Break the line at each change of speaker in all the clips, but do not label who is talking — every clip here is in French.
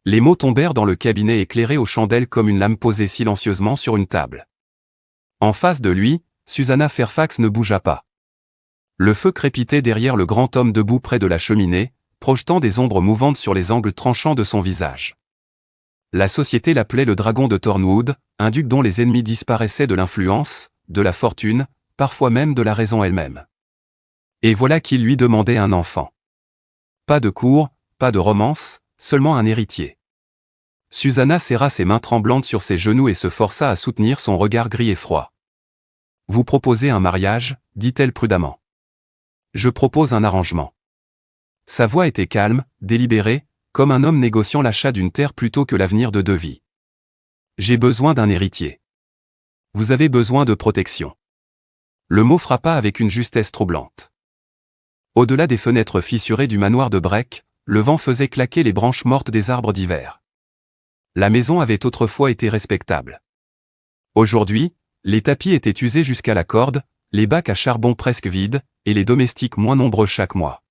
Les mots tombèrent dans le cabinet éclairé aux chandelles comme une lame posée silencieusement sur une table. En face de lui, Susanna Fairfax ne bougea pas. Le feu crépitait derrière le grand homme debout près de la cheminée, projetant des ombres mouvantes sur les angles tranchants de son visage. La société l'appelait le dragon de Thornwood, un duc dont les ennemis disparaissaient de l'influence, de la fortune, parfois même de la raison elle-même. Et voilà qu'il lui demandait un enfant. Pas de cour, pas de romance, seulement un héritier. Susanna serra ses mains tremblantes sur ses genoux et se força à soutenir son regard gris et froid. « Vous proposez un mariage » dit-elle prudemment. « Je propose un arrangement. » Sa voix était calme, délibérée, comme un homme négociant l'achat d'une terre plutôt que l'avenir de deux vies. « J'ai besoin d'un héritier. Vous avez besoin de protection. » Le mot frappa avec une justesse troublante. Au-delà des fenêtres fissurées du manoir de Breck, le vent faisait claquer les branches mortes des arbres d'hiver. La maison avait autrefois été respectable. Aujourd'hui, les tapis étaient usés jusqu'à la corde, les bacs à charbon presque vides, et les domestiques moins nombreux chaque mois.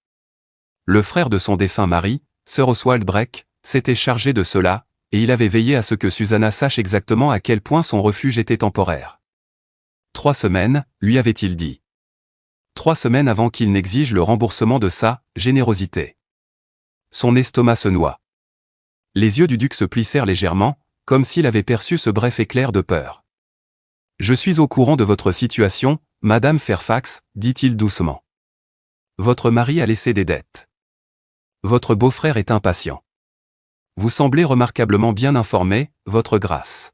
Le frère de son défunt mari, Sir Oswald Breck, s'était chargé de cela, et il avait veillé à ce que Susanna sache exactement à quel point son refuge était temporaire. 3 semaines, lui avait-il dit. 3 semaines avant qu'il n'exige le remboursement de sa générosité. Son estomac se noua. Les yeux du duc se plissèrent légèrement, comme s'il avait perçu ce bref éclair de peur. « Je suis au courant de votre situation, Madame Fairfax, dit-il doucement. Votre mari a laissé des dettes. Votre beau-frère est impatient. Vous semblez remarquablement bien informé, votre grâce.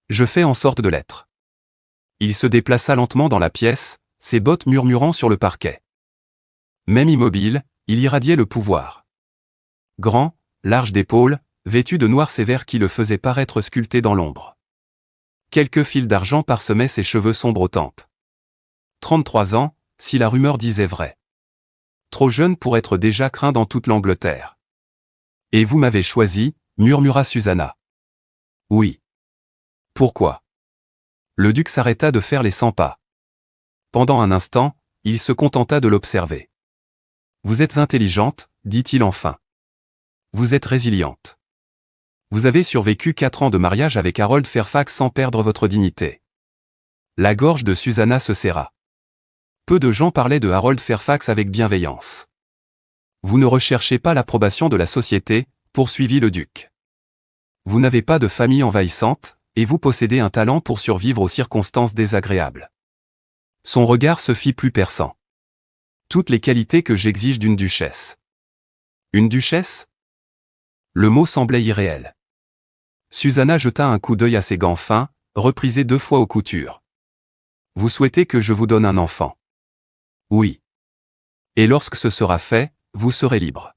Je fais en sorte de l'être. » Il se déplaça lentement dans la pièce, ses bottes murmurant sur le parquet. Même immobile, il irradiait le pouvoir. Grand, large d'épaules, vêtu de noir sévère qui le faisait paraître sculpté dans l'ombre. Quelques fils d'argent parsemaient ses cheveux sombres aux tempes. 33 ans, si la rumeur disait vrai. Trop jeune pour être déjà craint dans toute l'Angleterre. « Et vous m'avez choisi » murmura Susanna. « Oui. » « Pourquoi ?» Le duc s'arrêta de faire les 100 pas. Pendant un instant, il se contenta de l'observer. « Vous êtes intelligente, dit-il enfin. Vous êtes résiliente. Vous avez survécu 4 ans de mariage avec Harold Fairfax sans perdre votre dignité. » La gorge de Susanna se serra. Peu de gens parlaient de Harold Fairfax avec bienveillance. « Vous ne recherchez pas l'approbation de la société, poursuivit le duc. Vous n'avez pas de famille envahissante, et vous possédez un talent pour survivre aux circonstances désagréables. » Son regard se fit plus perçant. « Toutes les qualités que j'exige d'une duchesse. » Une duchesse ? Le mot semblait irréel. Susanna jeta un coup d'œil à ses gants fins, reprisés 2 fois aux coutures. « Vous souhaitez que je vous donne un enfant ? » Oui. « Et lorsque ce sera fait, vous serez libre. »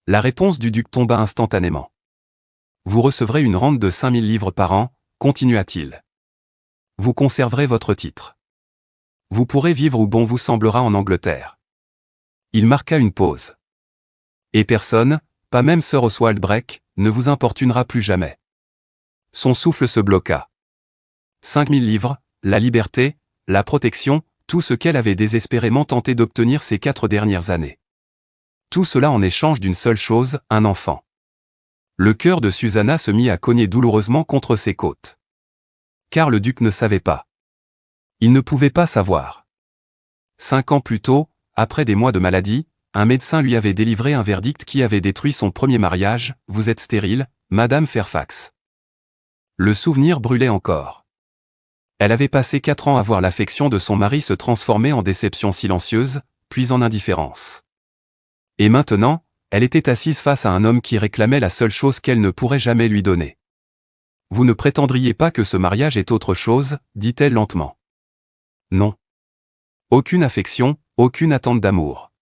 La réponse du duc tomba instantanément. « Vous recevrez une rente de 5000 livres par an, continua-t-il. Vous conserverez votre titre. Vous pourrez vivre où bon vous semblera en Angleterre. » Il marqua une pause. « Et personne, pas même Sir Oswald Breck, ne vous importunera plus jamais. » Son souffle se bloqua. 5000 livres, la liberté, la protection, tout ce qu'elle avait désespérément tenté d'obtenir ces 4 dernières années. Tout cela en échange d'une seule chose, un enfant. Le cœur de Susanna se mit à cogner douloureusement contre ses côtes. Car le duc ne savait pas. Il ne pouvait pas savoir. 5 ans plus tôt, après des mois de maladie, un médecin lui avait délivré un verdict qui avait détruit son premier mariage, « Vous êtes stérile, Madame Fairfax. » Le souvenir brûlait encore. Elle avait passé 4 ans à voir l'affection de son mari se transformer en déception silencieuse, puis en indifférence. Et maintenant, elle était assise face à un homme qui réclamait la seule chose qu'elle ne pourrait jamais lui donner. « Vous ne prétendriez pas que ce mariage est autre chose » dit-elle lentement. « Non. Aucune affection, aucune attente d'amour. »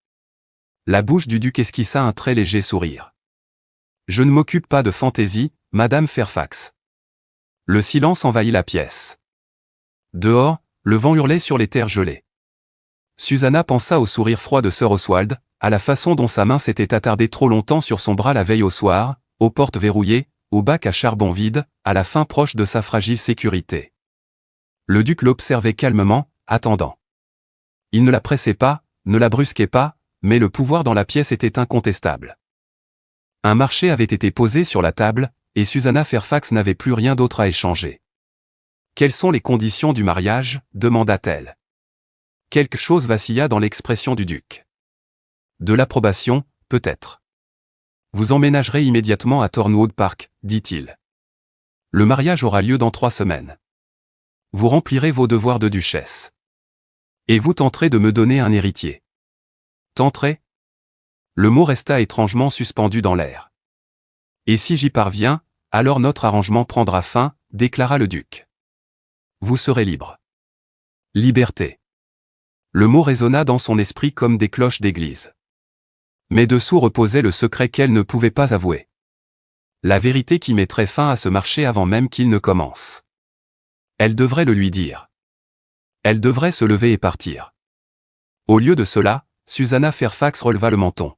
La bouche du duc esquissa un très léger sourire. « Je ne m'occupe pas de fantaisie, Madame Fairfax. » Le silence envahit la pièce. Dehors, le vent hurlait sur les terres gelées. Susanna pensa au sourire froid de Sir Oswald, à la façon dont sa main s'était attardée trop longtemps sur son bras la veille au soir, aux portes verrouillées, au bac à charbon vide, à la fin proche de sa fragile sécurité. Le duc l'observait calmement, attendant. Il ne la pressait pas, ne la brusquait pas, mais le pouvoir dans la pièce était incontestable. Un marché avait été posé sur la table, et Susanna Fairfax n'avait plus rien d'autre à échanger. « Quelles sont les conditions du mariage » demanda-t-elle. Quelque chose vacilla dans l'expression du duc. De l'approbation, peut-être. Vous emménagerez immédiatement à Thornwood Park, dit-il. Le mariage aura lieu dans 3 semaines. Vous remplirez vos devoirs de duchesse. Et vous tenterez de me donner un héritier. Tenterez ? Le mot resta étrangement suspendu dans l'air. Et si j'y parviens, alors notre arrangement prendra fin, déclara le duc. Vous serez libre. Liberté. Le mot résonna dans son esprit comme des cloches d'église. Mais dessous reposait le secret qu'elle ne pouvait pas avouer. La vérité qui mettrait fin à ce marché avant même qu'il ne commence. Elle devrait le lui dire. Elle devrait se lever et partir. Au lieu de cela, Susanna Fairfax releva le menton.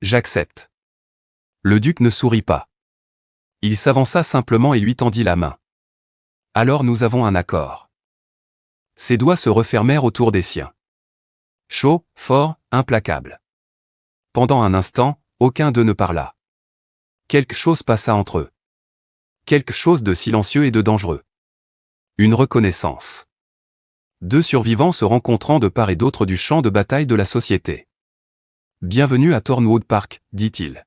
J'accepte. Le duc ne sourit pas. Il s'avança simplement et lui tendit la main. Alors nous avons un accord. Ses doigts se refermèrent autour des siens. Chaud, fort, implacable. Pendant un instant, aucun d'eux ne parla. Quelque chose passa entre eux. Quelque chose de silencieux et de dangereux. Une reconnaissance. 2 survivants se rencontrant de part et d'autre du champ de bataille de la société. Bienvenue à Thornwood Park, dit-il.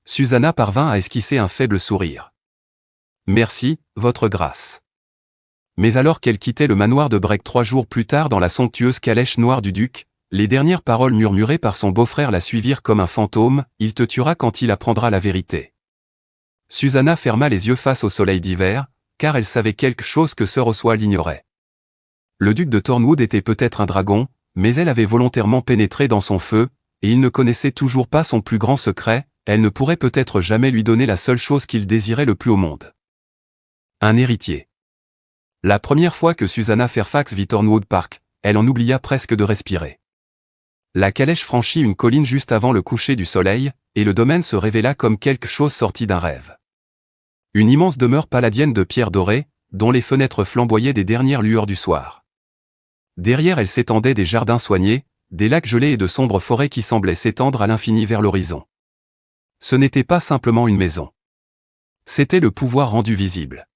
Susanna parvint à esquisser un faible sourire. Merci, votre grâce. Mais alors qu'elle quittait le manoir de Breck 3 jours plus tard dans la somptueuse calèche noire du duc, les dernières paroles murmurées par son beau-frère la suivirent comme un fantôme, il te tuera quand il apprendra la vérité. Susanna ferma les yeux face au soleil d'hiver, car elle savait quelque chose que Sir Oswald ignorait. Le duc de Thornwood était peut-être un dragon, mais elle avait volontairement pénétré dans son feu, et il ne connaissait toujours pas son plus grand secret, elle ne pourrait peut-être jamais lui donner la seule chose qu'il désirait le plus au monde. Un héritier. La première fois que Susanna Fairfax vit Thornwood Park, elle en oublia presque de respirer. La calèche franchit une colline juste avant le coucher du soleil, et le domaine se révéla comme quelque chose sorti d'un rêve. Une immense demeure palladienne de pierre dorée, dont les fenêtres flamboyaient des dernières lueurs du soir. Derrière elle s'étendaient des jardins soignés, des lacs gelés et de sombres forêts qui semblaient s'étendre à l'infini vers l'horizon. Ce n'était pas simplement une maison. C'était le pouvoir rendu visible.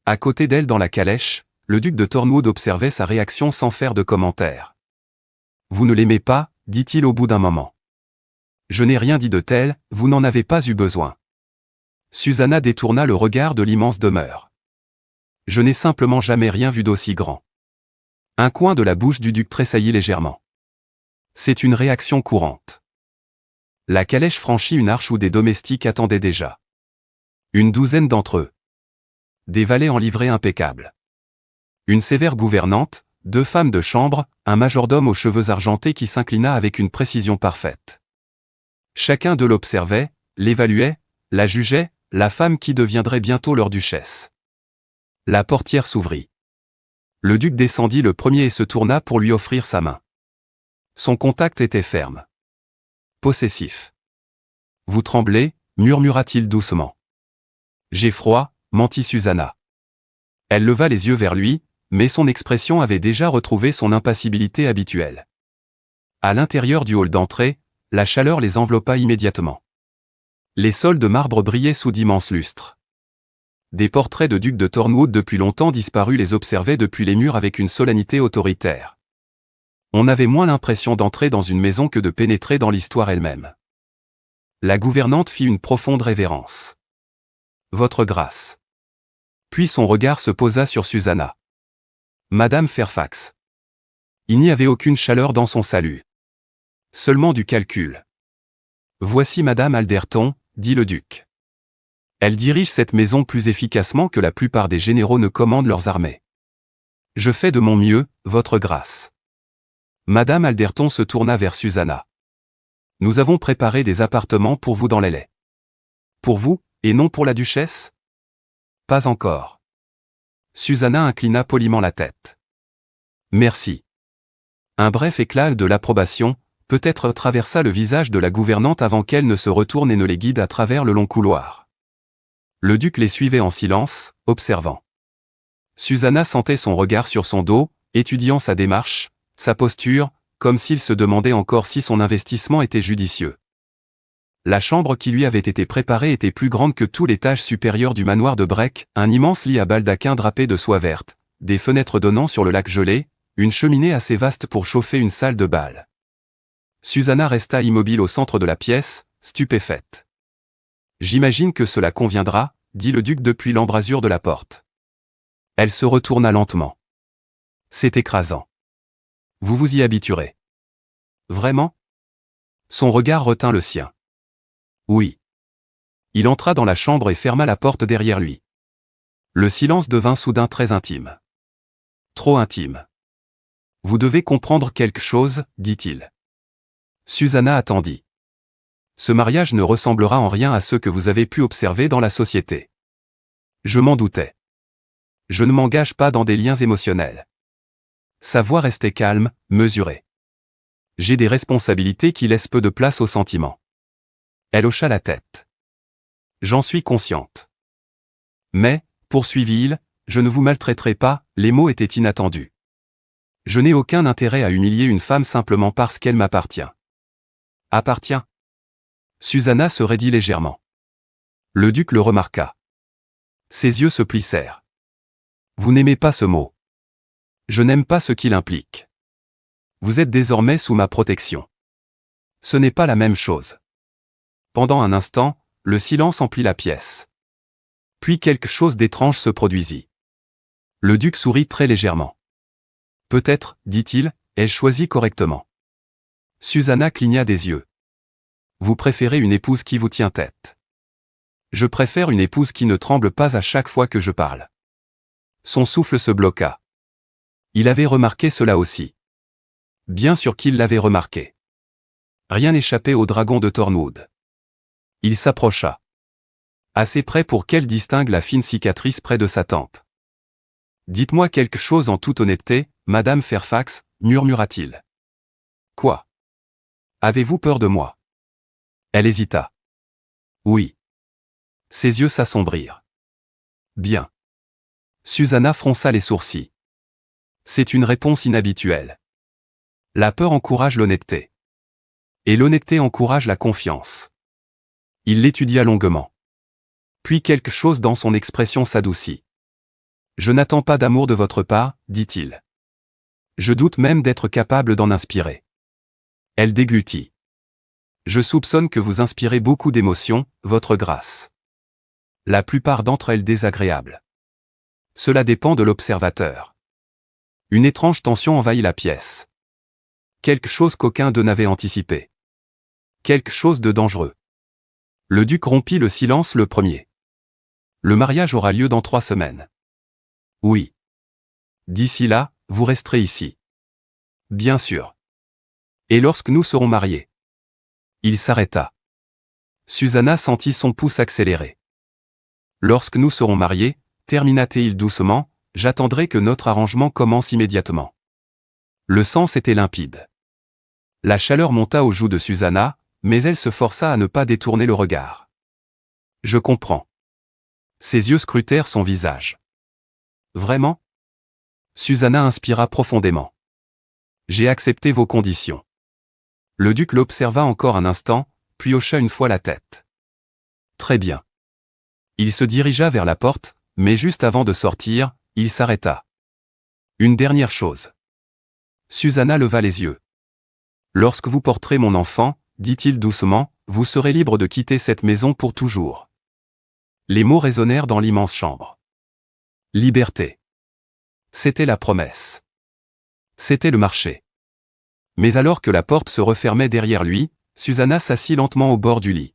À côté d'elle dans la calèche, le duc de Thornwood observait sa réaction sans faire de commentaire. « Vous ne l'aimez pas » dit-il au bout d'un moment. « Je n'ai rien dit de tel, vous n'en avez pas eu besoin. » Susanna détourna le regard de l'immense demeure. « Je n'ai simplement jamais rien vu d'aussi grand. » Un coin de la bouche du duc tressaillit légèrement. « C'est une réaction courante. » La calèche franchit une arche où des domestiques attendaient déjà. Une douzaine d'entre eux. Des valets en livrée impeccable. Une sévère gouvernante, 2 femmes de chambre, un majordome aux cheveux argentés qui s'inclina avec une précision parfaite. Chacun d'eux l'observait, l'évaluait, la jugeait, la femme qui deviendrait bientôt leur duchesse. La portière s'ouvrit. Le duc descendit le premier et se tourna pour lui offrir sa main. Son contact était ferme. Possessif. « Vous tremblez » murmura-t-il doucement. « J'ai froid » mentit Susanna. Elle leva les yeux vers lui, mais son expression avait déjà retrouvé son impassibilité habituelle. À l'intérieur du hall d'entrée, la chaleur les enveloppa immédiatement. Les sols de marbre brillaient sous d'immenses lustres. Des portraits de ducs de Thornwood depuis longtemps disparus les observaient depuis les murs avec une solennité autoritaire. On avait moins l'impression d'entrer dans une maison que de pénétrer dans l'histoire elle-même. La gouvernante fit une profonde révérence. « Votre grâce. » Puis son regard se posa sur Susanna. « Madame Fairfax. » Il n'y avait aucune chaleur dans son salut. Seulement du calcul. « Voici Madame Alderton, » dit le duc. « Elle dirige cette maison plus efficacement que la plupart des généraux ne commandent leurs armées. Je fais de mon mieux, votre grâce. » Madame Alderton se tourna vers Susanna. « Nous avons préparé des appartements pour vous dans les laits. »« Pour vous, et non pour la duchesse ?»« Pas encore. » Susanna inclina poliment la tête. « Merci. » Un bref éclat de l'approbation, peut-être traversa le visage de la gouvernante avant qu'elle ne se retourne et ne les guide à travers le long couloir. Le duc les suivait en silence, observant. Susanna sentait son regard sur son dos, étudiant sa démarche, sa posture, comme s'il se demandait encore si son investissement était judicieux. La chambre qui lui avait été préparée était plus grande que tout l'étage supérieur du manoir de Breck, un immense lit à baldaquin drapé de soie verte, des fenêtres donnant sur le lac gelé, une cheminée assez vaste pour chauffer une salle de bal. Susanna resta immobile au centre de la pièce, stupéfaite. « J'imagine que cela conviendra, » dit le duc depuis l'embrasure de la porte. Elle se retourna lentement. « C'est écrasant. Vous vous y habituerez. »« Vraiment ?» Son regard retint le sien. « Oui. » Il entra dans la chambre et ferma la porte derrière lui. Le silence devint soudain très intime. Trop intime. « Vous devez comprendre quelque chose, dit-il. » Susanna attendit. « Ce mariage ne ressemblera en rien à ceux que vous avez pu observer dans la société. » Je m'en doutais. Je ne m'engage pas dans des liens émotionnels. Sa voix restait calme, mesurée. J'ai des responsabilités qui laissent peu de place aux sentiments. Elle hocha la tête. J'en suis consciente. Mais, poursuivit-il, je ne vous maltraiterai pas, les mots étaient inattendus. Je n'ai aucun intérêt à humilier une femme simplement parce qu'elle m'appartient. Appartient? Susanna se raidit légèrement. Le duc le remarqua. Ses yeux se plissèrent. Vous n'aimez pas ce mot. Je n'aime pas ce qu'il implique. Vous êtes désormais sous ma protection. Ce n'est pas la même chose. Pendant un instant, le silence emplit la pièce. Puis quelque chose d'étrange se produisit. Le duc sourit très légèrement. Peut-être, dit-il, ai-je choisi correctement. Susanna cligna des yeux. Vous préférez une épouse qui vous tient tête. Je préfère une épouse qui ne tremble pas à chaque fois que je parle. Son souffle se bloqua. Il avait remarqué cela aussi. Bien sûr qu'il l'avait remarqué. Rien n'échappait au dragon de Tornwood. Il s'approcha. Assez près pour qu'elle distingue la fine cicatrice près de sa tempe. Dites-moi quelque chose en toute honnêteté, Madame Fairfax, murmura-t-il. Quoi? Avez-vous peur de moi? Elle hésita. Oui. Ses yeux s'assombrirent. Bien. Susanna fronça les sourcils. C'est une réponse inhabituelle. La peur encourage l'honnêteté. Et l'honnêteté encourage la confiance. Il l'étudia longuement. Puis quelque chose dans son expression s'adoucit. Je n'attends pas d'amour de votre part, dit-il. Je doute même d'être capable d'en inspirer. Elle déglutit. Je soupçonne que vous inspirez beaucoup d'émotions, votre grâce. La plupart d'entre elles désagréables. Cela dépend de l'observateur. Une étrange tension envahit la pièce. Quelque chose qu'aucun d'eux n'avait anticipé. Quelque chose de dangereux. Le duc rompit le silence le premier. Le mariage aura lieu dans 3 semaines. Oui. D'ici là, vous resterez ici. Bien sûr. Et lorsque nous serons mariés? Il s'arrêta. Susanna sentit son pouce accélérer. Lorsque nous serons mariés, termina-t-il doucement, j'attendrai que notre arrangement commence immédiatement. Le sens était limpide. La chaleur monta aux joues de Susanna, mais elle se força à ne pas détourner le regard. Je comprends. Ses yeux scrutèrent son visage. Vraiment? Susanna inspira profondément. J'ai accepté vos conditions. Le duc l'observa encore un instant, puis hocha une fois la tête. Très bien. Il se dirigea vers la porte, mais juste avant de sortir, il s'arrêta. Une dernière chose. Susanna leva les yeux. Lorsque vous porterez mon enfant, dit-il doucement, vous serez libre de quitter cette maison pour toujours. Les mots résonnèrent dans l'immense chambre. Liberté. C'était la promesse. C'était le marché. Mais alors que la porte se refermait derrière lui, Susanna s'assit lentement au bord du lit.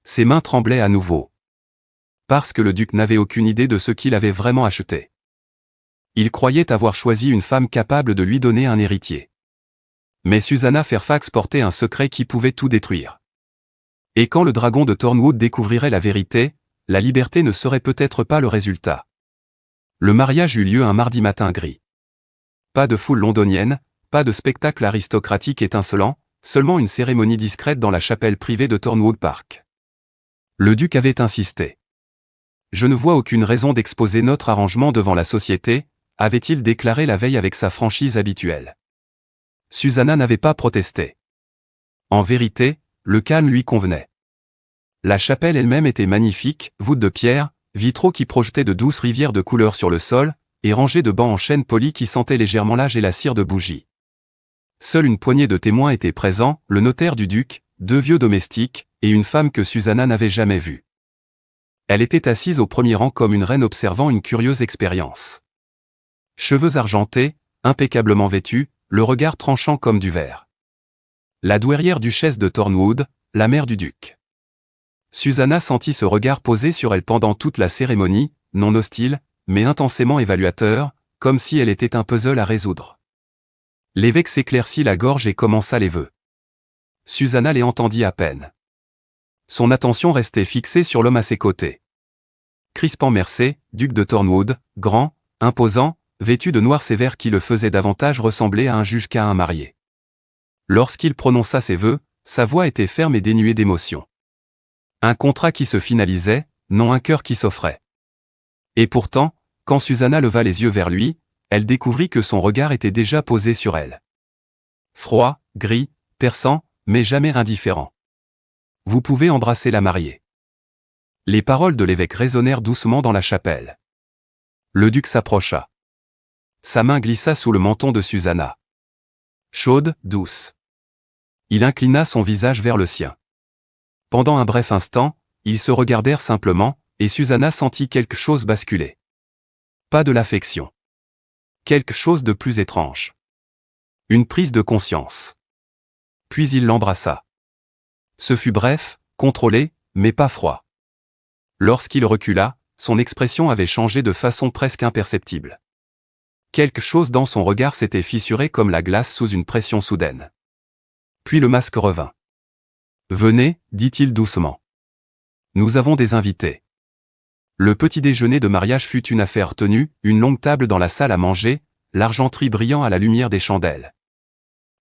Ses mains tremblaient à nouveau. Parce que le duc n'avait aucune idée de ce qu'il avait vraiment acheté. Il croyait avoir choisi une femme capable de lui donner un héritier. Mais Susanna Fairfax portait un secret qui pouvait tout détruire. Et quand le dragon de Tornwood découvrirait la vérité, la liberté ne serait peut-être pas le résultat. Le mariage eut lieu un mardi matin gris. Pas de foule londonienne, pas de spectacle aristocratique étincelant, seulement une cérémonie discrète dans la chapelle privée de Tornwood Park. Le duc avait insisté. Je ne vois aucune raison d'exposer notre arrangement devant la société, avait-il déclaré la veille avec sa franchise habituelle. Susanna n'avait pas protesté. En vérité, le calme lui convenait. La chapelle elle-même était magnifique, voûte de pierre, vitraux qui projetaient de douces rivières de couleurs sur le sol, et rangées de bancs en chêne poli qui sentaient légèrement l'âge et la cire de bougies. Seule une poignée de témoins étaient présents, le notaire du duc, 2 vieux domestiques, et une femme que Susanna n'avait jamais vue. Elle était assise au premier rang comme une reine observant une curieuse expérience. Cheveux argentés, impeccablement vêtus, le regard tranchant comme du verre. La douairière duchesse de Tornwood, la mère du duc. Susanna sentit ce regard posé sur elle pendant toute la cérémonie, non hostile, mais intensément évaluateur, comme si elle était un puzzle à résoudre. L'évêque s'éclaircit la gorge et commença les vœux. Susanna les entendit à peine. Son attention restait fixée sur l'homme à ses côtés. Crispin Mercey, duc de Tornwood, grand, imposant, vêtu de noir sévère qui le faisait davantage ressembler à un juge qu'à un marié. Lorsqu'il prononça ses vœux, sa voix était ferme et dénuée d'émotion. Un contrat qui se finalisait, non un cœur qui s'offrait. Et pourtant, quand Susanna leva les yeux vers lui, elle découvrit que son regard était déjà posé sur elle. Froid, gris, perçant, mais jamais indifférent. Vous pouvez embrasser la mariée. Les paroles de l'évêque résonnèrent doucement dans la chapelle. Le duc s'approcha. Sa main glissa sous le menton de Susanna. Chaude, douce. Il inclina son visage vers le sien. Pendant un bref instant, ils se regardèrent simplement, et Susanna sentit quelque chose basculer. Pas de l'affection. Quelque chose de plus étrange. Une prise de conscience. Puis il l'embrassa. Ce fut bref, contrôlé, mais pas froid. Lorsqu'il recula, son expression avait changé de façon presque imperceptible. Quelque chose dans son regard s'était fissuré comme la glace sous une pression soudaine. Puis le masque revint. « Venez, dit-il doucement. Nous avons des invités. » Le petit déjeuner de mariage fut une affaire tenue, une longue table dans la salle à manger, l'argenterie brillant à la lumière des chandelles.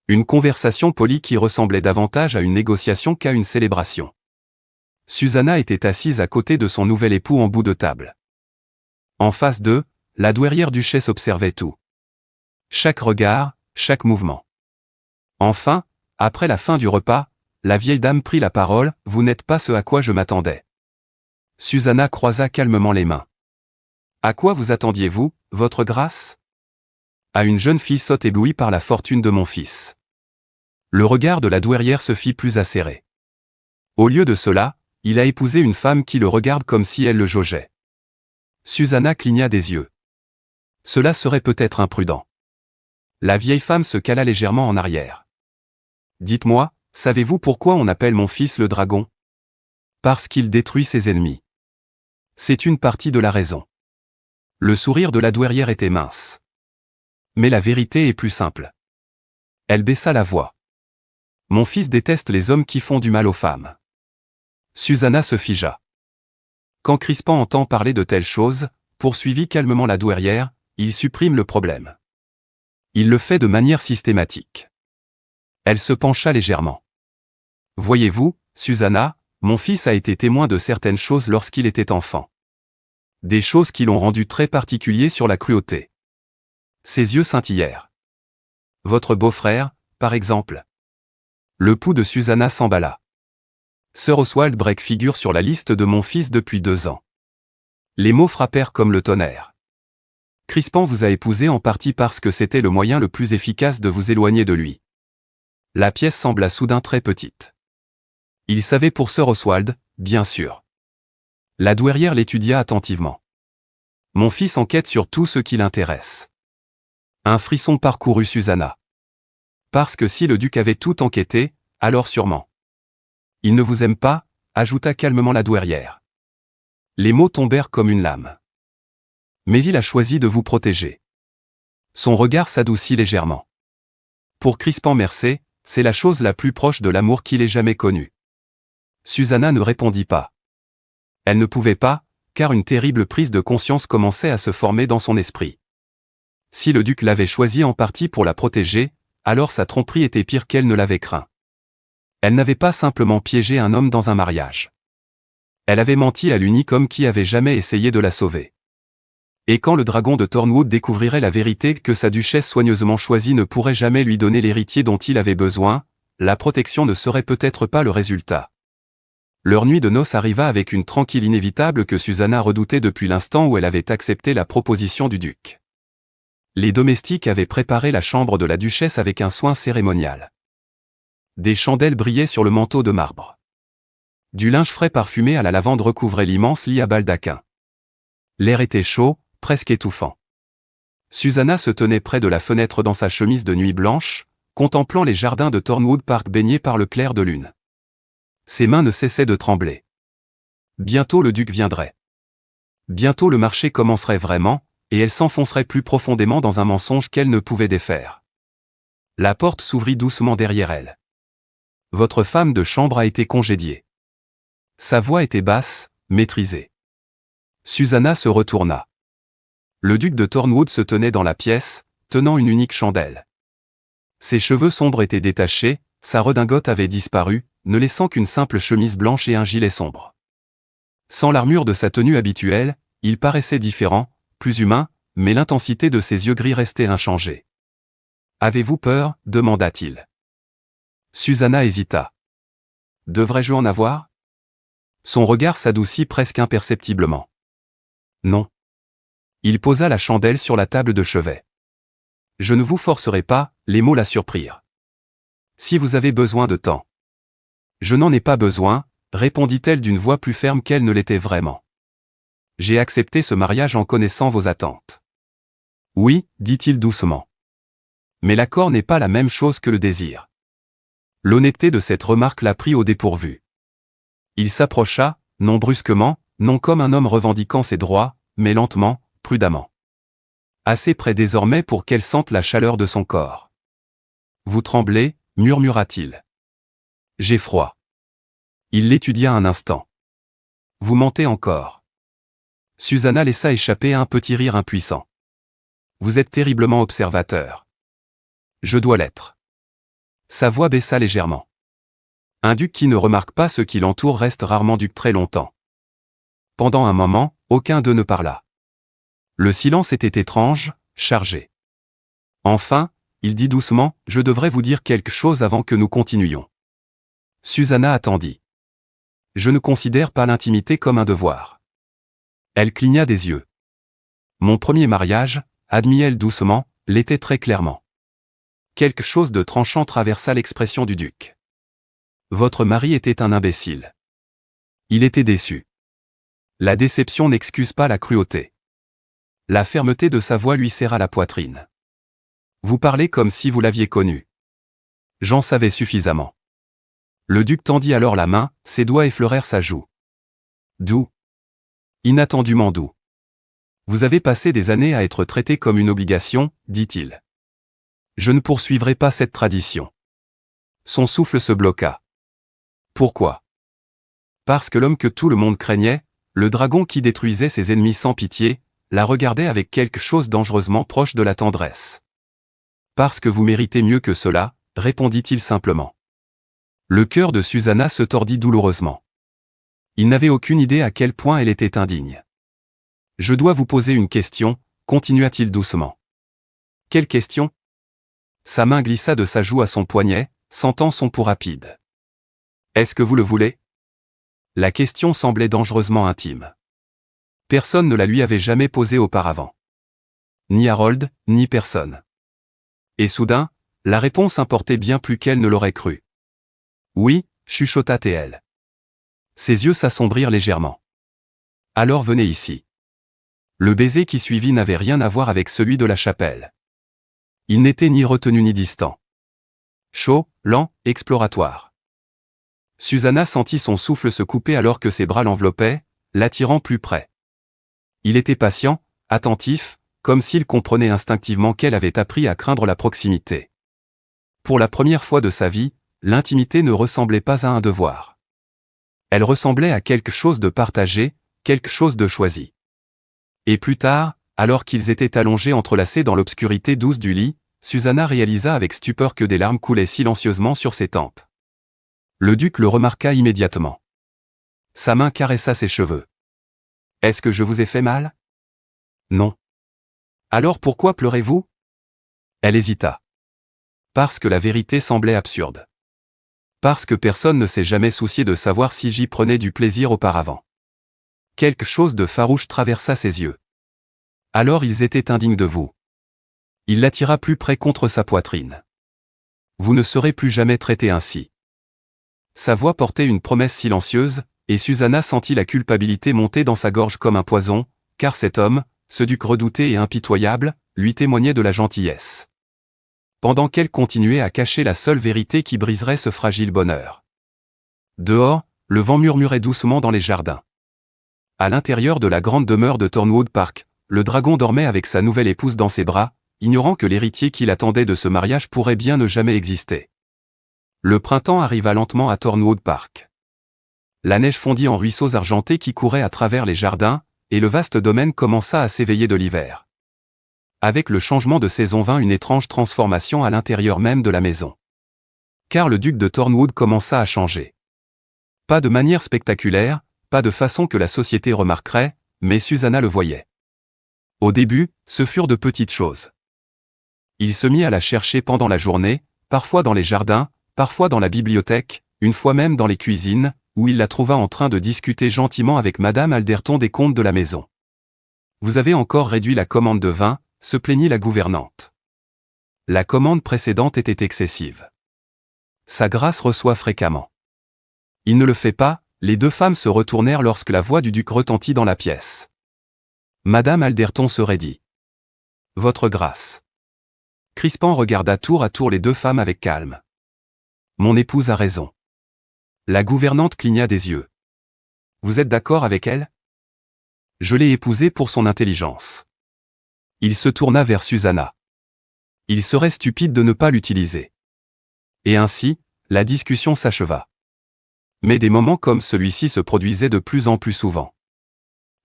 Une conversation polie qui ressemblait davantage à une négociation qu'à une célébration. Susanna était assise à côté de son nouvel époux en bout de table. En face d'eux, la douairière duchesse observait tout. Chaque regard, chaque mouvement. Enfin, après la fin du repas, la vieille dame prit la parole, « Vous n'êtes pas ce à quoi je m'attendais. » Susanna croisa calmement les mains. « À quoi vous attendiez-vous, votre grâce ?» ?»« À une jeune fille sotte éblouie par la fortune de mon fils. » Le regard de la douairière se fit plus acéré. Au lieu de cela, il a épousé une femme qui le regarde comme si elle le jaugeait. Susanna cligna des yeux. Cela serait peut-être imprudent. La vieille femme se cala légèrement en arrière. « Dites-moi, savez-vous pourquoi on appelle mon fils le dragon ? Parce qu'il détruit ses ennemis. C'est une partie de la raison. » Le sourire de la douairière était mince. Mais la vérité est plus simple. Elle baissa la voix. « Mon fils déteste les hommes qui font du mal aux femmes. » Susanna se figea. Quand Crispin entend parler de telles choses, poursuivit calmement la douairière, il supprime le problème. Il le fait de manière systématique. Elle se pencha légèrement. Voyez-vous, Susanna, mon fils a été témoin de certaines choses lorsqu'il était enfant. Des choses qui l'ont rendu très particulier sur la cruauté. Ses yeux scintillèrent. Votre beau-frère, par exemple. Le pouls de Susanna s'emballa. Sir Oswald Breck figure sur la liste de mon fils depuis 2 ans. Les mots frappèrent comme le tonnerre. Crispin vous a épousé en partie parce que c'était le moyen le plus efficace de vous éloigner de lui. La pièce sembla soudain très petite. Il savait pour Sir Oswald, bien sûr. La douairière l'étudia attentivement. Mon fils enquête sur tout ce qui l'intéresse. Un frisson parcourut Susanna. Parce que si le duc avait tout enquêté, alors sûrement. Il ne vous aime pas, ajouta calmement la douairière. Les mots tombèrent comme une lame. Mais il a choisi de vous protéger. Son regard s'adoucit légèrement. Pour Crispin Mercey, c'est la chose la plus proche de l'amour qu'il ait jamais connu. Susanna ne répondit pas. Elle ne pouvait pas, car une terrible prise de conscience commençait à se former dans son esprit. Si le duc l'avait choisie en partie pour la protéger, alors sa tromperie était pire qu'elle ne l'avait craint. Elle n'avait pas simplement piégé un homme dans un mariage. Elle avait menti à l'unique homme qui avait jamais essayé de la sauver. Et quand le dragon de Tornwood découvrirait la vérité que sa duchesse soigneusement choisie ne pourrait jamais lui donner l'héritier dont il avait besoin, la protection ne serait peut-être pas le résultat. Leur nuit de noces arriva avec une tranquille inévitable que Susanna redoutait depuis l'instant où elle avait accepté la proposition du duc. Les domestiques avaient préparé la chambre de la duchesse avec un soin cérémonial. Des chandelles brillaient sur le manteau de marbre. Du linge frais parfumé à la lavande recouvrait l'immense lit à baldaquin. L'air était chaud, presque étouffant. Susanna se tenait près de la fenêtre dans sa chemise de nuit blanche, contemplant les jardins de Thornwood Park baignés par le clair de lune. Ses mains ne cessaient de trembler. Bientôt le duc viendrait. Bientôt le marché commencerait vraiment, et elle s'enfoncerait plus profondément dans un mensonge qu'elle ne pouvait défaire. La porte s'ouvrit doucement derrière elle. Votre femme de chambre a été congédiée. Sa voix était basse, maîtrisée. Susanna se retourna. Le duc de Thornwood se tenait dans la pièce, tenant une unique chandelle. Ses cheveux sombres étaient détachés, sa redingote avait disparu, ne laissant qu'une simple chemise blanche et un gilet sombre. Sans l'armure de sa tenue habituelle, il paraissait différent, plus humain, mais l'intensité de ses yeux gris restait inchangée. « Avez-vous peur » demanda-t-il. Susanna hésita. « Devrais-je en avoir » Son regard s'adoucit presque imperceptiblement. « Non. » Il posa la chandelle sur la table de chevet. « Je ne vous forcerai pas » les mots la surprirent. « Si vous avez besoin de temps. »« Je n'en ai pas besoin » répondit-elle d'une voix plus ferme qu'elle ne l'était vraiment. « J'ai accepté ce mariage en connaissant vos attentes. »« Oui » dit-il doucement. « Mais l'accord n'est pas la même chose que le désir. » L'honnêteté de cette remarque la prit au dépourvu. Il s'approcha, non brusquement, non comme un homme revendiquant ses droits, mais lentement, prudemment. Assez près désormais pour qu'elle sente la chaleur de son corps. « Vous tremblez » murmura-t-il. « J'ai froid. » Il l'étudia un instant. « Vous mentez encore. » Susanna laissa échapper un petit rire impuissant. « Vous êtes terriblement observateur. »« Je dois l'être. » Sa voix baissa légèrement. Un duc qui ne remarque pas ce qui l'entoure reste rarement duc très longtemps. Pendant un moment, aucun d'eux ne parla. Le silence était étrange, chargé. Enfin, il dit doucement, « Je devrais vous dire quelque chose avant que nous continuions. » Susanna attendit. « Je ne considère pas l'intimité comme un devoir. » Elle cligna des yeux. « Mon premier mariage, » admit-elle doucement, « l'était très clairement. » Quelque chose de tranchant traversa l'expression du duc. « Votre mari était un imbécile. » Il était déçu. La déception n'excuse pas la cruauté. La fermeté de sa voix lui serra la poitrine. « Vous parlez comme si vous l'aviez connu. » J'en savais suffisamment. Le duc tendit alors la main, ses doigts effleurèrent sa joue. Doux. Inattendument doux. Vous avez passé des années à être traité comme une obligation, dit-il. Je ne poursuivrai pas cette tradition. Son souffle se bloqua. Pourquoi? Parce que l'homme que tout le monde craignait, le dragon qui détruisait ses ennemis sans pitié, la regardait avec quelque chose dangereusement proche de la tendresse. Parce que vous méritez mieux que cela, répondit-il simplement. Le cœur de Susanna se tordit douloureusement. Il n'avait aucune idée à quel point elle était indigne. Je dois vous poser une question, continua-t-il doucement. Quelle question? Sa main glissa de sa joue à son poignet, sentant son pouls rapide. Est-ce que vous le voulez? La question semblait dangereusement intime. Personne ne la lui avait jamais posée auparavant. Ni Harold, ni personne. Et soudain, la réponse importait bien plus qu'elle ne l'aurait cru. Oui, chuchota-t-elle. Ses yeux s'assombrirent légèrement. Alors venez ici. Le baiser qui suivit n'avait rien à voir avec celui de la chapelle. Il n'était ni retenu ni distant. Chaud, lent, exploratoire. Susanna sentit son souffle se couper alors que ses bras l'enveloppaient, l'attirant plus près. Il était patient, attentif, comme s'il comprenait instinctivement qu'elle avait appris à craindre la proximité. Pour la première fois de sa vie, l'intimité ne ressemblait pas à un devoir. Elle ressemblait à quelque chose de partagé, quelque chose de choisi. Et plus tard, alors qu'ils étaient allongés entrelacés dans l'obscurité douce du lit, Susanna réalisa avec stupeur que des larmes coulaient silencieusement sur ses tempes. Le duc le remarqua immédiatement. Sa main caressa ses cheveux. « Est-ce que je vous ai fait mal? » Non. Alors pourquoi pleurez-vous? Elle hésita. Parce que la vérité semblait absurde. Parce que personne ne s'est jamais soucié de savoir si j'y prenais du plaisir auparavant. Quelque chose de farouche traversa ses yeux. Alors ils étaient indignes de vous. Il l'attira plus près contre sa poitrine. Vous ne serez plus jamais traité ainsi. Sa voix portait une promesse silencieuse, et Susanna sentit la culpabilité monter dans sa gorge comme un poison, car cet homme, ce duc redouté et impitoyable, lui témoignait de la gentillesse. Pendant qu'elle continuait à cacher la seule vérité qui briserait ce fragile bonheur. Dehors, le vent murmurait doucement dans les jardins. À l'intérieur de la grande demeure de Thornwood Park, le dragon dormait avec sa nouvelle épouse dans ses bras, ignorant que l'héritier qu'il attendait de ce mariage pourrait bien ne jamais exister. Le printemps arriva lentement à Thornwood Park. La neige fondit en ruisseaux argentés qui couraient à travers les jardins, et le vaste domaine commença à s'éveiller de l'hiver. Avec le changement de saison vint une étrange transformation à l'intérieur même de la maison. Car le duc de Thornwood commença à changer. Pas de manière spectaculaire, pas de façon que la société remarquerait, mais Susanna le voyait. Au début, ce furent de petites choses. Il se mit à la chercher pendant la journée, parfois dans les jardins, parfois dans la bibliothèque, une fois même dans les cuisines, où il la trouva en train de discuter gentiment avec Madame Alderton des comptes de la maison. « Vous avez encore réduit la commande de vin », se plaignit la gouvernante. La commande précédente était excessive. Sa grâce reçoit fréquemment. Il ne le fait pas, les deux femmes se retournèrent lorsque la voix du duc retentit dans la pièce. Madame Alderton se raidit. « Votre grâce. » Crispin regarda tour à tour les deux femmes avec calme. « Mon épouse a raison. » La gouvernante cligna des yeux. « Vous êtes d'accord avec elle ? » Je l'ai épousée pour son intelligence. Il se tourna vers Susanna. Il serait stupide de ne pas l'utiliser. Et ainsi, la discussion s'acheva. Mais des moments comme celui-ci se produisaient de plus en plus souvent.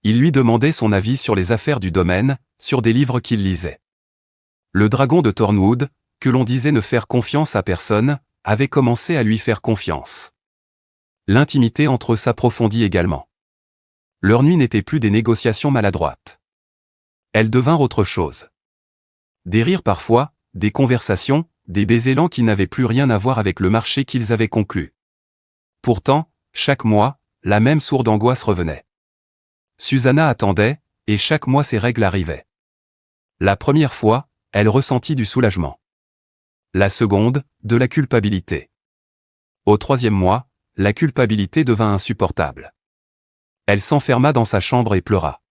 Il lui demandait son avis sur les affaires du domaine, sur des livres qu'il lisait. Le dragon de Thornwood, que l'on disait ne faire confiance à personne, avait commencé à lui faire confiance. L'intimité entre eux s'approfondit également. Leur nuit n'était plus des négociations maladroites. Elles devinrent autre chose. Des rires parfois, des conversations, des baisers lents qui n'avaient plus rien à voir avec le marché qu'ils avaient conclu. Pourtant, chaque mois, la même sourde angoisse revenait. Susanna attendait, et chaque mois ses règles arrivaient. La première fois, elle ressentit du soulagement. La seconde, de la culpabilité. Au troisième mois, la culpabilité devint insupportable. Elle s'enferma dans sa chambre et pleura.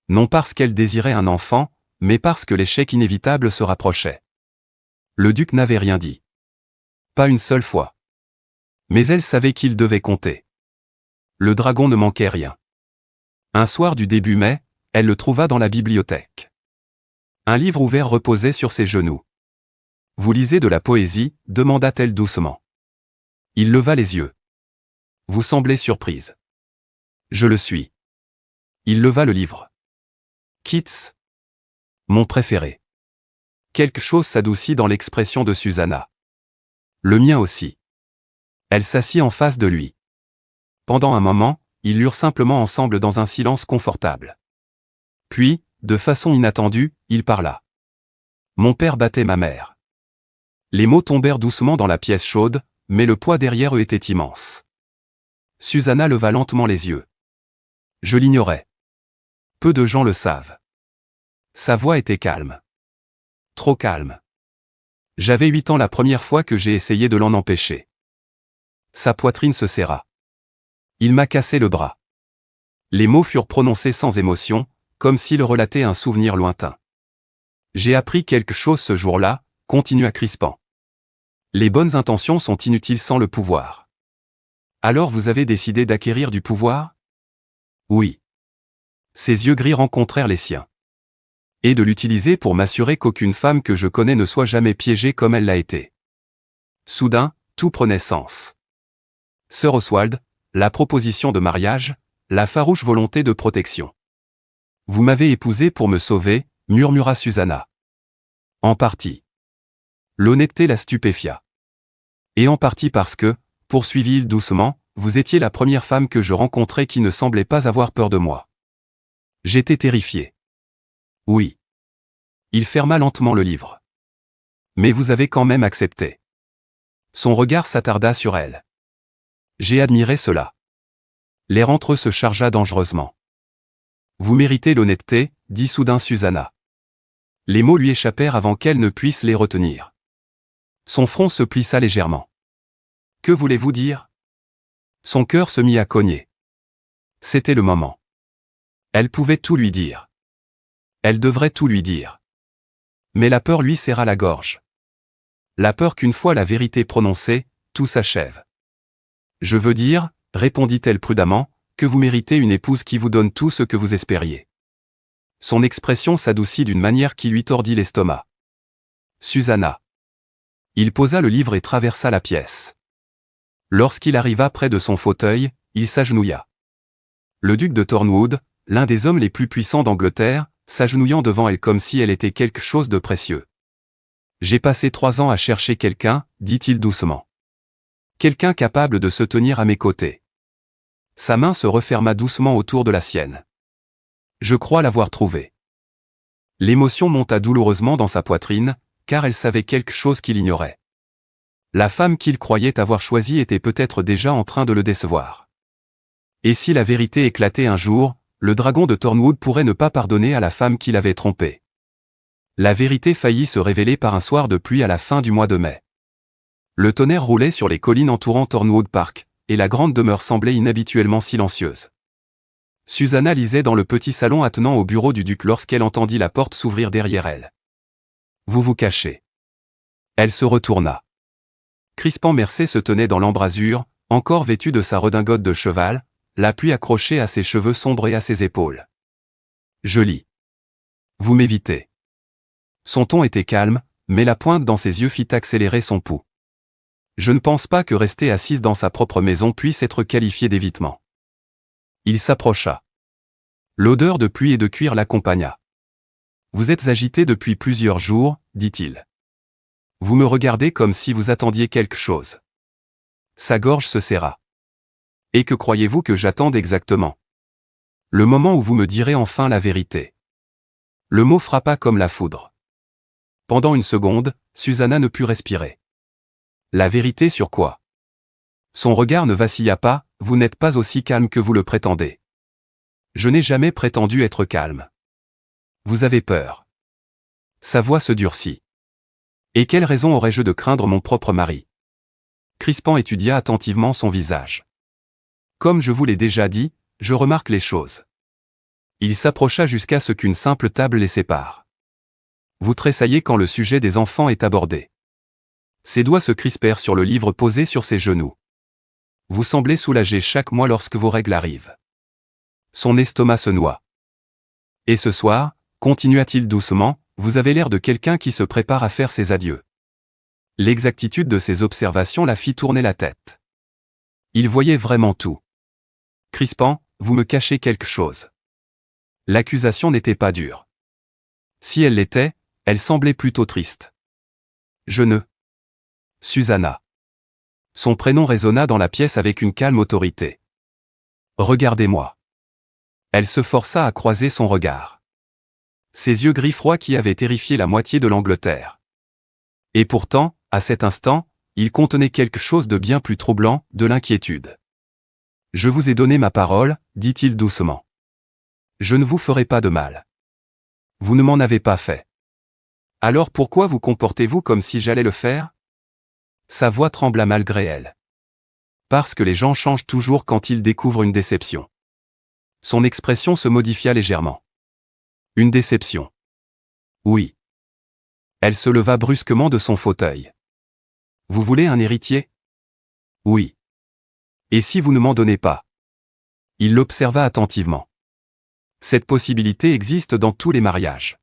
Non parce qu'elle désirait un enfant, mais parce que l'échec inévitable se rapprochait. Le duc n'avait rien dit. Pas une seule fois. Mais elle savait qu'il devait compter. Le dragon ne manquait rien. Un soir du début mai, elle le trouva dans la bibliothèque. Un livre ouvert reposait sur ses genoux. « Vous lisez de la poésie » demanda-t-elle doucement. Il leva les yeux. « Vous semblez surprise. »« Je le suis. » Il leva le livre. « Keats. Mon préféré. » Quelque chose s'adoucit dans l'expression de Susanna. « Le mien aussi. » Elle s'assit en face de lui. Pendant un moment, ils lurent simplement ensemble dans un silence confortable. Puis, de façon inattendue, il parla. « Mon père battait ma mère. » Les mots tombèrent doucement dans la pièce chaude, mais le poids derrière eux était immense. Susanna leva lentement les yeux. « Je l'ignorais. Peu de gens le savent. » Sa voix était calme. Trop calme. J'avais 8 ans la première fois que j'ai essayé de l'en empêcher. Sa poitrine se serra. Il m'a cassé le bras. Les mots furent prononcés sans émotion, comme s'il relatait un souvenir lointain. J'ai appris quelque chose ce jour-là, continua Crispin. Les bonnes intentions sont inutiles sans le pouvoir. Alors vous avez décidé d'acquérir du pouvoir ? Oui. Ses yeux gris rencontrèrent les siens. Et de l'utiliser pour m'assurer qu'aucune femme que je connais ne soit jamais piégée comme elle l'a été. Soudain, tout prenait sens. Sir Oswald, la proposition de mariage, la farouche volonté de protection. Vous m'avez épousé pour me sauver, murmura Susanna. En partie. L'honnêteté la stupéfia. Et en partie parce que, poursuivit-il doucement, vous étiez la première femme que je rencontrais qui ne semblait pas avoir peur de moi. J'étais terrifié. Oui. Il ferma lentement le livre. Mais vous avez quand même accepté. Son regard s'attarda sur elle. J'ai admiré cela. L'air entre eux se chargea dangereusement. Vous méritez l'honnêteté, dit soudain Susanna. Les mots lui échappèrent avant qu'elle ne puisse les retenir. Son front se plissa légèrement. Que voulez-vous dire? Son cœur se mit à cogner. C'était le moment. Elle pouvait tout lui dire. Elle devrait tout lui dire. Mais la peur lui serra la gorge. La peur qu'une fois la vérité prononcée, tout s'achève. Je veux dire, répondit-elle prudemment, que vous méritez une épouse qui vous donne tout ce que vous espériez. Son expression s'adoucit d'une manière qui lui tordit l'estomac. Susanna. Il posa le livre et traversa la pièce. Lorsqu'il arriva près de son fauteuil, il s'agenouilla. Le duc de Tornwood, l'un des hommes les plus puissants d'Angleterre, s'agenouillant devant elle comme si elle était quelque chose de précieux. J'ai passé 3 ans à chercher quelqu'un, dit-il doucement. Quelqu'un capable de se tenir à mes côtés. Sa main se referma doucement autour de la sienne. Je crois l'avoir trouvé. L'émotion monta douloureusement dans sa poitrine, car elle savait quelque chose qu'il ignorait. La femme qu'il croyait avoir choisie était peut-être déjà en train de le décevoir. Et si la vérité éclatait un jour, le dragon de Tornwood pourrait ne pas pardonner à la femme qui l'avait trompé. La vérité faillit se révéler par un soir de pluie à la fin du mois de mai. Le tonnerre roulait sur les collines entourant Tornwood Park, et la grande demeure semblait inhabituellement silencieuse. Susanna lisait dans le petit salon attenant au bureau du duc lorsqu'elle entendit la porte s'ouvrir derrière elle. Vous vous cachez. Elle se retourna. Crispin Mercier se tenait dans l'embrasure, encore vêtu de sa redingote de cheval, la pluie accrochée à ses cheveux sombres et à ses épaules. Je lis. Vous m'évitez. Son ton était calme, mais la pointe dans ses yeux fit accélérer son pouls. Je ne pense pas que rester assise dans sa propre maison puisse être qualifié d'évitement. Il s'approcha. L'odeur de pluie et de cuir l'accompagna. Vous êtes agité depuis plusieurs jours, dit-il. Vous me regardez comme si vous attendiez quelque chose. Sa gorge se serra. Et que croyez-vous que j'attende exactement? Le moment où vous me direz enfin la vérité. Le mot frappa comme la foudre. Pendant une seconde, Susanna ne put respirer. La vérité sur quoi? Son regard ne vacilla pas, vous n'êtes pas aussi calme que vous le prétendez. Je n'ai jamais prétendu être calme. Vous avez peur. Sa voix se durcit. Et quelle raison aurais-je de craindre mon propre mari? Crispin étudia attentivement son visage. Comme je vous l'ai déjà dit, je remarque les choses. Il s'approcha jusqu'à ce qu'une simple table les sépare. Vous tressaillez quand le sujet des enfants est abordé. Ses doigts se crispèrent sur le livre posé sur ses genoux. Vous semblez soulagé chaque mois lorsque vos règles arrivent. Son estomac se noua. Et ce soir, continua-t-il doucement, vous avez l'air de quelqu'un qui se prépare à faire ses adieux. L'exactitude de ses observations la fit tourner la tête. Il voyait vraiment tout. Crispin, vous me cachez quelque chose. L'accusation n'était pas dure. Si elle l'était, elle semblait plutôt triste. Je ne. Susanna. Son prénom résonna dans la pièce avec une calme autorité. Regardez-moi. Elle se força à croiser son regard. Ses yeux gris froids qui avaient terrifié la moitié de l'Angleterre. Et pourtant, à cet instant, il contenait quelque chose de bien plus troublant, de l'inquiétude. Je vous ai donné ma parole, dit-il doucement. Je ne vous ferai pas de mal. Vous ne m'en avez pas fait. Alors pourquoi vous comportez-vous comme si j'allais le faire? Sa voix trembla malgré elle. Parce que les gens changent toujours quand ils découvrent une déception. Son expression se modifia légèrement. Une déception. Oui. Elle se leva brusquement de son fauteuil. Vous voulez un héritier? Oui. Et si vous ne m'en donnez pas? Il l'observa attentivement. Cette possibilité existe dans tous les mariages.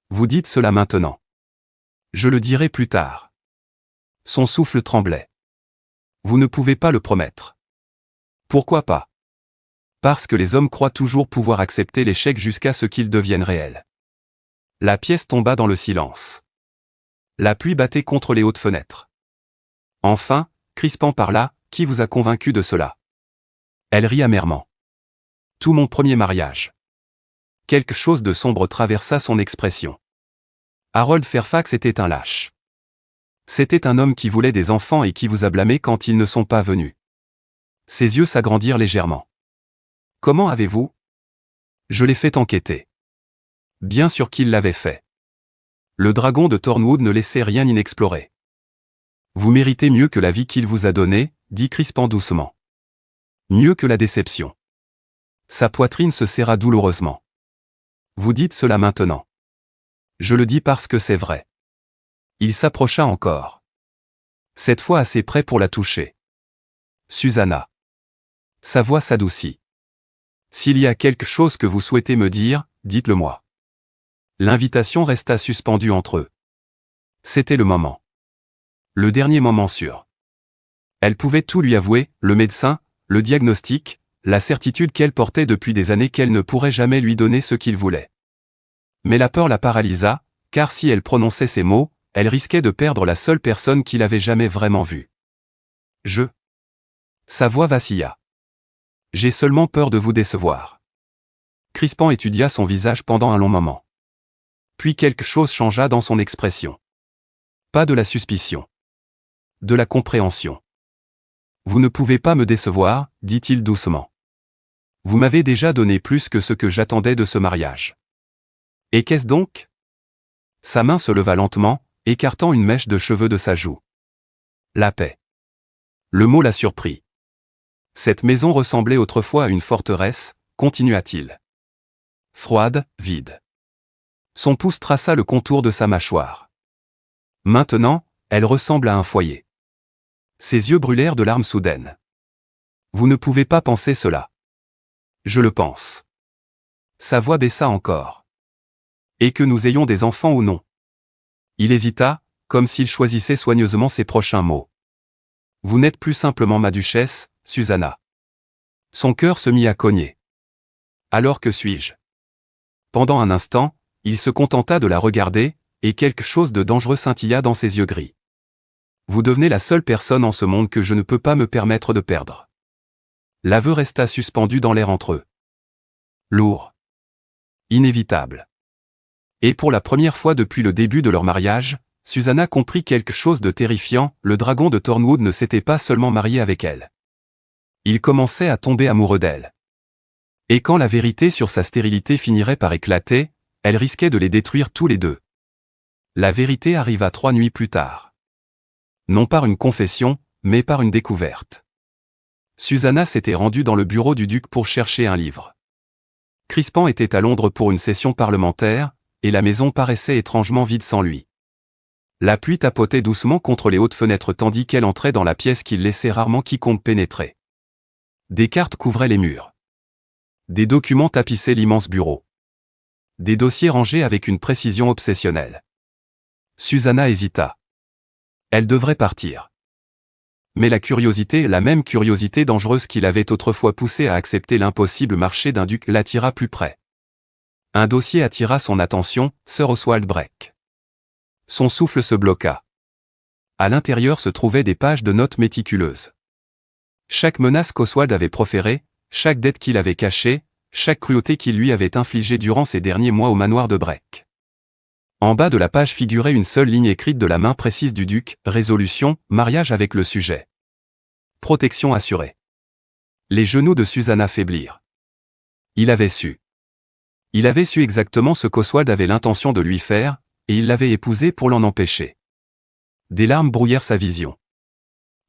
Vous dites cela maintenant. Je le dirai plus tard. Son souffle tremblait. Vous ne pouvez pas le promettre. Pourquoi pas? Parce que les hommes croient toujours pouvoir accepter l'échec jusqu'à ce qu'il devienne réel. La pièce tomba dans le silence. La pluie battait contre les hautes fenêtres. Enfin, Crispin parla, qui vous a convaincu de cela? Elle rit amèrement. Tout mon premier mariage. Quelque chose de sombre traversa son expression. Harold Fairfax était un lâche. C'était un homme qui voulait des enfants et qui vous a blâmé quand ils ne sont pas venus. Ses yeux s'agrandirent légèrement. Comment avez-vous? Je l'ai fait enquêter. Bien sûr qu'il l'avait fait. Le dragon de Thornwood ne laissait rien inexploré. Vous méritez mieux que la vie qu'il vous a donnée, dit Crispin doucement. Mieux que la déception. Sa poitrine se serra douloureusement. Vous dites cela maintenant. Je le dis parce que c'est vrai. Il s'approcha encore. Cette fois assez près pour la toucher. Susanna. Sa voix s'adoucit. S'il y a quelque chose que vous souhaitez me dire, dites-le moi. L'invitation resta suspendue entre eux. C'était le moment. Le dernier moment sûr. Elle pouvait tout lui avouer, le médecin, le diagnostic, la certitude qu'elle portait depuis des années qu'elle ne pourrait jamais lui donner ce qu'il voulait. Mais la peur la paralysa, car si elle prononçait ces mots, elle risquait de perdre la seule personne qu'il avait jamais vraiment vue. Sa voix vacilla. J'ai seulement peur de vous décevoir. Crispin étudia son visage pendant un long moment. Puis quelque chose changea dans son expression. Pas de la suspicion. De la compréhension. Vous ne pouvez pas me décevoir, dit-il doucement. Vous m'avez déjà donné plus que ce que j'attendais de ce mariage. Et qu'est-ce donc? Sa main se leva lentement, écartant une mèche de cheveux de sa joue. La paix. Le mot la surprit. Cette maison ressemblait autrefois à une forteresse, continua-t-il. Froide, vide. Son pouce traça le contour de sa mâchoire. Maintenant, elle ressemble à un foyer. Ses yeux brûlèrent de larmes soudaines. Vous ne pouvez pas penser cela. Je le pense. Sa voix baissa encore. Et que nous ayons des enfants ou non. Il hésita, comme s'il choisissait soigneusement ses prochains mots. Vous n'êtes plus simplement ma duchesse, Susanna. Son cœur se mit à cogner. Alors que suis-je? Pendant un instant, il se contenta de la regarder, et quelque chose de dangereux scintilla dans ses yeux gris. Vous devenez la seule personne en ce monde que je ne peux pas me permettre de perdre. L'aveu resta suspendu dans l'air entre eux. Lourd. Inévitable. Et pour la première fois depuis le début de leur mariage, Susanna comprit quelque chose de terrifiant, le dragon de Thornwood ne s'était pas seulement marié avec elle. Il commençait à tomber amoureux d'elle. Et quand la vérité sur sa stérilité finirait par éclater, elle risquait de les détruire tous les deux. La vérité arriva 3 nuits plus tard. Non par une confession, mais par une découverte. Susanna s'était rendue dans le bureau du duc pour chercher un livre. Crispin était à Londres pour une session parlementaire, et la maison paraissait étrangement vide sans lui. La pluie tapotait doucement contre les hautes fenêtres tandis qu'elle entrait dans la pièce qu'il laissait rarement quiconque pénétrer. Des cartes couvraient les murs. Des documents tapissaient l'immense bureau. Des dossiers rangés avec une précision obsessionnelle. Susanna hésita. Elle devrait partir. Mais la curiosité, la même curiosité dangereuse qui l'avait autrefois poussée à accepter l'impossible marché d'un duc, l'attira plus près. Un dossier attira son attention, Sir Oswald Breck. Son souffle se bloqua. À l'intérieur se trouvaient des pages de notes méticuleuses. Chaque menace qu'Oswald avait proférée, chaque dette qu'il avait cachée, chaque cruauté qu'il lui avait infligée durant ces derniers mois au manoir de Breck. En bas de la page figurait une seule ligne écrite de la main précise du duc, résolution, mariage avec le sujet. Protection assurée. Les genoux de Susanna faiblirent. Il avait su. Il avait su exactement ce qu'Oswald avait l'intention de lui faire, et il l'avait épousée pour l'en empêcher. Des larmes brouillèrent sa vision.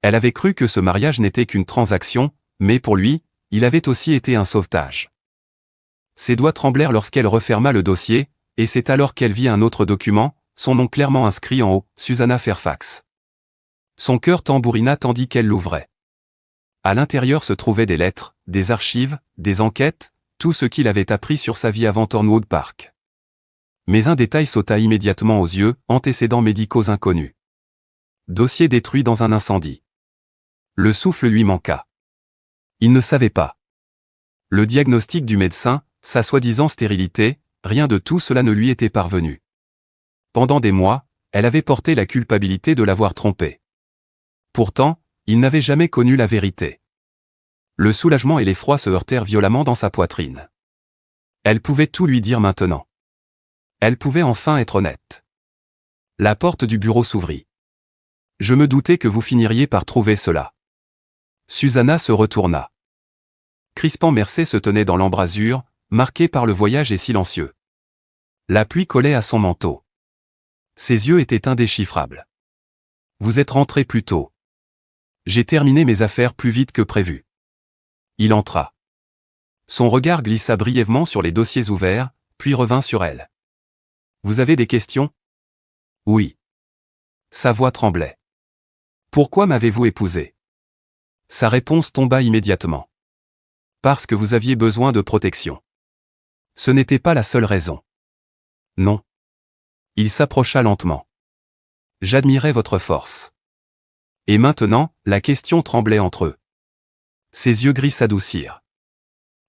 Elle avait cru que ce mariage n'était qu'une transaction, mais pour lui, il avait aussi été un sauvetage. Ses doigts tremblèrent lorsqu'elle referma le dossier, et c'est alors qu'elle vit un autre document, son nom clairement inscrit en haut, Susanna Fairfax. Son cœur tambourina tandis qu'elle l'ouvrait. À l'intérieur se trouvaient des lettres, des archives, des enquêtes, tout ce qu'il avait appris sur sa vie avant Thornwood Park. Mais un détail sauta immédiatement aux yeux, antécédents médicaux inconnus. Dossier détruit dans un incendie. Le souffle lui manqua. Il ne savait pas. Le diagnostic du médecin, sa soi-disant stérilité, rien de tout cela ne lui était parvenu. Pendant des mois, elle avait porté la culpabilité de l'avoir trompé. Pourtant, il n'avait jamais connu la vérité. Le soulagement et l'effroi se heurtèrent violemment dans sa poitrine. Elle pouvait tout lui dire maintenant. Elle pouvait enfin être honnête. La porte du bureau s'ouvrit. Je me doutais que vous finiriez par trouver cela. Susanna se retourna. Crispin Mercey se tenait dans l'embrasure, marqué par le voyage et silencieux. La pluie collait à son manteau. Ses yeux étaient indéchiffrables. Vous êtes rentré plus tôt. J'ai terminé mes affaires plus vite que prévu. Il entra. Son regard glissa brièvement sur les dossiers ouverts, puis revint sur elle. Vous avez des questions? Oui. Sa voix tremblait. Pourquoi m'avez-vous épousé? Sa réponse tomba immédiatement. Parce que vous aviez besoin de protection. Ce n'était pas la seule raison. Non. Il s'approcha lentement. J'admirais votre force. Et maintenant, la question tremblait entre eux. Ses yeux gris s'adoucirent.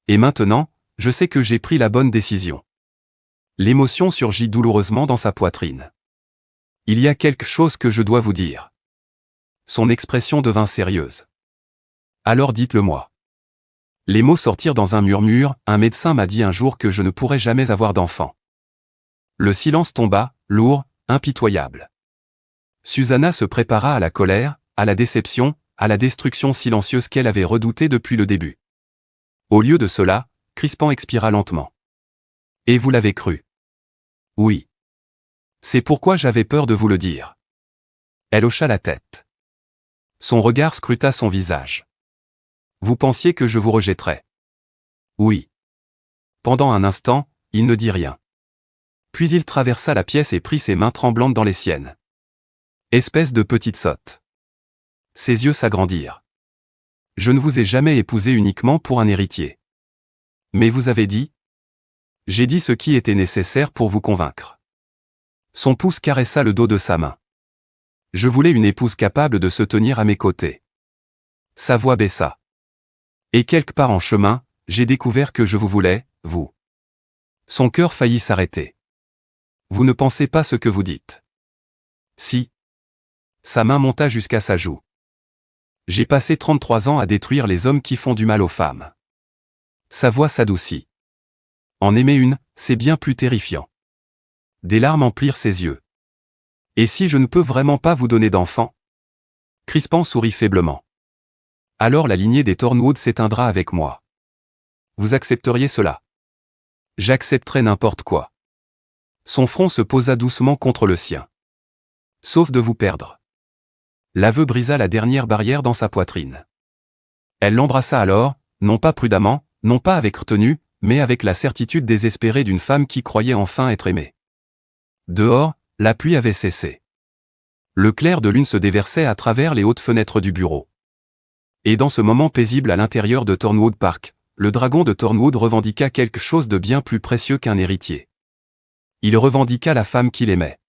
Et maintenant, je sais que j'ai pris la bonne décision. L'émotion surgit douloureusement dans sa poitrine. Il y a quelque chose que je dois vous dire. Son expression devint sérieuse. Alors dites-le-moi. Les mots sortirent dans un murmure, un médecin m'a dit un jour que je ne pourrais jamais avoir d'enfant. Le silence tomba, lourd, impitoyable. Susanna se prépara à la colère, à la déception, à la destruction silencieuse qu'elle avait redoutée depuis le début. Au lieu de cela, Crispin expira lentement. Et vous l'avez cru? Oui. C'est pourquoi j'avais peur de vous le dire. Elle hocha la tête. Son regard scruta son visage. Vous pensiez que je vous rejetterais? Oui. Pendant un instant, il ne dit rien. Puis il traversa la pièce et prit ses mains tremblantes dans les siennes. Espèce de petite sotte. Ses yeux s'agrandirent. Je ne vous ai jamais épousé uniquement pour un héritier. Mais vous avez dit? J'ai dit ce qui était nécessaire pour vous convaincre. Son pouce caressa le dos de sa main. Je voulais une épouse capable de se tenir à mes côtés. Sa voix baissa. Et quelque part en chemin, j'ai découvert que je vous voulais, vous. Son cœur faillit s'arrêter. Vous ne pensez pas ce que vous dites. Si. Sa main monta jusqu'à sa joue. J'ai passé 33 ans à détruire les hommes qui font du mal aux femmes. Sa voix s'adoucit. En aimer une, c'est bien plus terrifiant. Des larmes emplirent ses yeux. Et si je ne peux vraiment pas vous donner d'enfant? Crispin sourit faiblement. Alors la lignée des Tornwood s'éteindra avec moi. Vous accepteriez cela? J'accepterai n'importe quoi. Son front se posa doucement contre le sien. Sauf de vous perdre. L'aveu brisa la dernière barrière dans sa poitrine. Elle l'embrassa alors, non pas prudemment, non pas avec retenue, mais avec la certitude désespérée d'une femme qui croyait enfin être aimée. Dehors, la pluie avait cessé. Le clair de lune se déversait à travers les hautes fenêtres du bureau. Et dans ce moment paisible à l'intérieur de Tornwood Park, le dragon de Tornwood revendiqua quelque chose de bien plus précieux qu'un héritier. Il revendiqua la femme qu'il aimait.